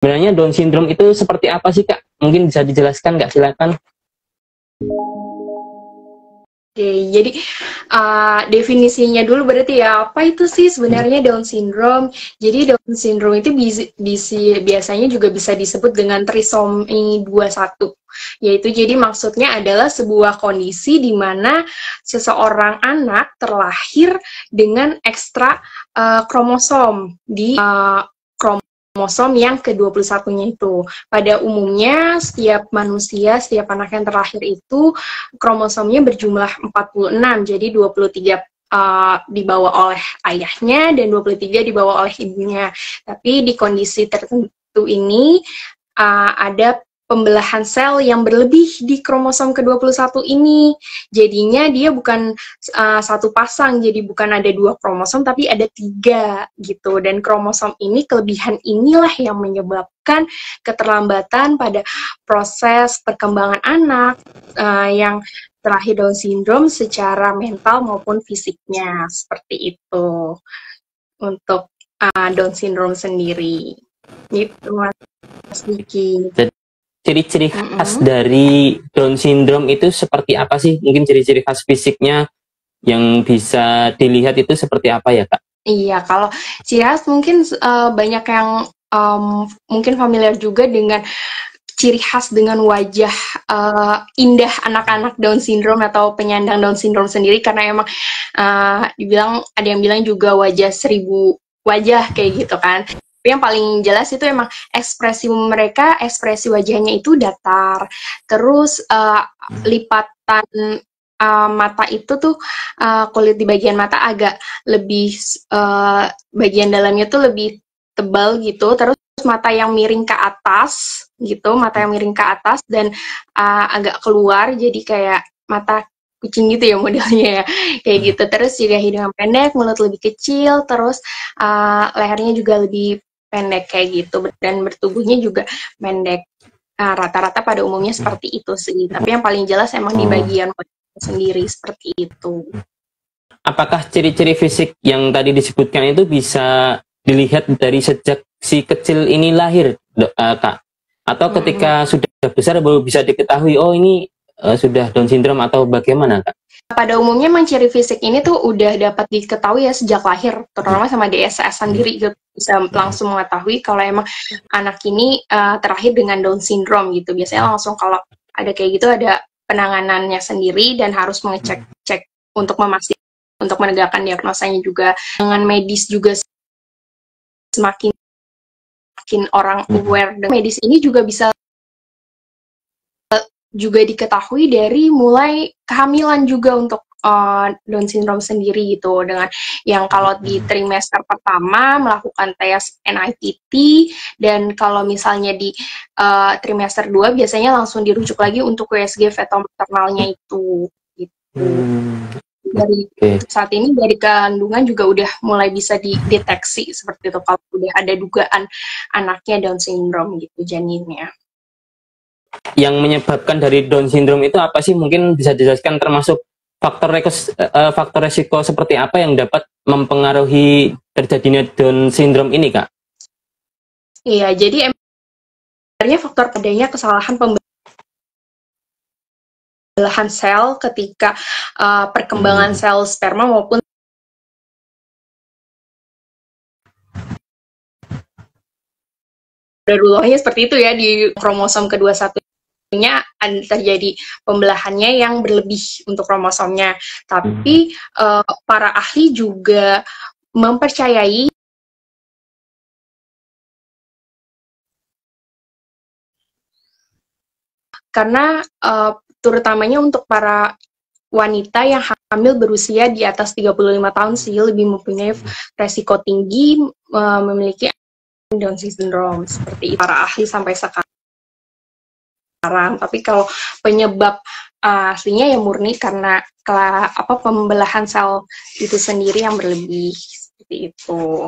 sebenarnya Down syndrome itu seperti apa sih Kak? Mungkin bisa dijelaskan nggak? Silakan. Oke, jadi definisinya dulu berarti ya, apa itu sih sebenarnya Down syndrome? Jadi Down syndrome itu biasanya juga bisa disebut dengan trisomi 21, yaitu jadi maksudnya adalah sebuah kondisi di mana seseorang anak terlahir dengan ekstra kromosom di kromosom yang ke-21-nya itu. Pada umumnya, setiap manusia, setiap anak yang terlahir itu kromosomnya berjumlah 46, jadi 23 dibawa oleh ayahnya dan 23 dibawa oleh ibunya. Tapi di kondisi tertentu ini ada pembelahan sel yang berlebih di kromosom ke-21 ini. Jadinya dia bukan satu pasang, jadi bukan ada 2 kromosom, tapi ada 3 gitu. Dan kromosom ini, kelebihan inilah yang menyebabkan keterlambatan pada proses perkembangan anak yang terlahir Down syndrome secara mental maupun fisiknya. Seperti itu untuk Down syndrome sendiri. Gitu Mas Diki. Ciri-ciri khas dari Down syndrome itu seperti apa sih? Mungkin ciri-ciri khas fisiknya yang bisa dilihat itu seperti apa ya Kak? Iya, kalau ciri khas mungkin banyak yang mungkin familiar juga dengan ciri khas dengan wajah indah anak-anak Down syndrome atau penyandang Down syndrome sendiri, karena emang dibilang, ada yang bilang juga wajah 1000 wajah kayak gitu kan. Tapi yang paling jelas itu emang ekspresi mereka, ekspresi wajahnya itu datar. Terus lipatan mata itu tuh, kulit di bagian mata agak lebih, bagian dalamnya tuh lebih tebal gitu. Terus mata yang miring ke atas gitu, mata yang miring ke atas dan agak keluar, jadi kayak mata kucing gitu ya modelnya ya, kayak gitu. Terus juga hidung pendek, mulut lebih kecil, terus lehernya juga lebih pendek kayak gitu, dan bertubuhnya juga pendek. Rata-rata pada umumnya seperti itu sih, tapi yang paling jelas emang di bagian wajah sendiri seperti itu. Apakah ciri-ciri fisik yang tadi disebutkan itu bisa dilihat dari sejak si kecil ini lahir, Kak? Atau ketika sudah besar baru bisa diketahui, oh ini sudah Down syndrome, atau bagaimana Kak? Pada umumnya memang ciri fisik ini tuh udah dapat diketahui ya sejak lahir, terutama sama DSS sendiri gitu, bisa langsung mengetahui kalau emang anak ini terlahir dengan Down syndrome gitu. Biasanya langsung kalau ada kayak gitu ada penanganannya sendiri dan harus mengecek untuk memastikan, untuk menegakkan diagnosanya juga. Dengan medis juga semakin orang aware dengan medis ini juga bisa juga diketahui dari mulai kehamilan juga untuk Down syndrome sendiri gitu, dengan yang kalau di trimester pertama melakukan tes NIPT, dan kalau misalnya di trimester 2 biasanya langsung dirujuk lagi untuk USG fetal maternalnya itu gitu. Dari saat ini dari kandungan juga udah mulai bisa dideteksi seperti itu kalau udah ada dugaan anaknya Down syndrome gitu janinnya. Yang menyebabkan dari Down syndrome itu apa sih? Mungkin bisa dijelaskan, termasuk faktor resiko seperti apa yang dapat mempengaruhi terjadinya Down syndrome ini, Kak? Iya, jadi sebenarnya faktor adanya kesalahan pembelahan sel ketika perkembangan sel sperma maupun dulunya seperti itu ya, di kromosom ke-21-nya terjadi pembelahannya yang berlebih untuk kromosomnya. Tapi para ahli juga mempercayai karena terutamanya untuk para wanita yang hamil berusia di atas 35 tahun sih lebih mempunyai resiko tinggi memiliki Down syndrome seperti itu, para ahli sampai sekarang. Tapi kalau penyebab aslinya ya murni karena pembelahan sel itu sendiri yang berlebih seperti itu.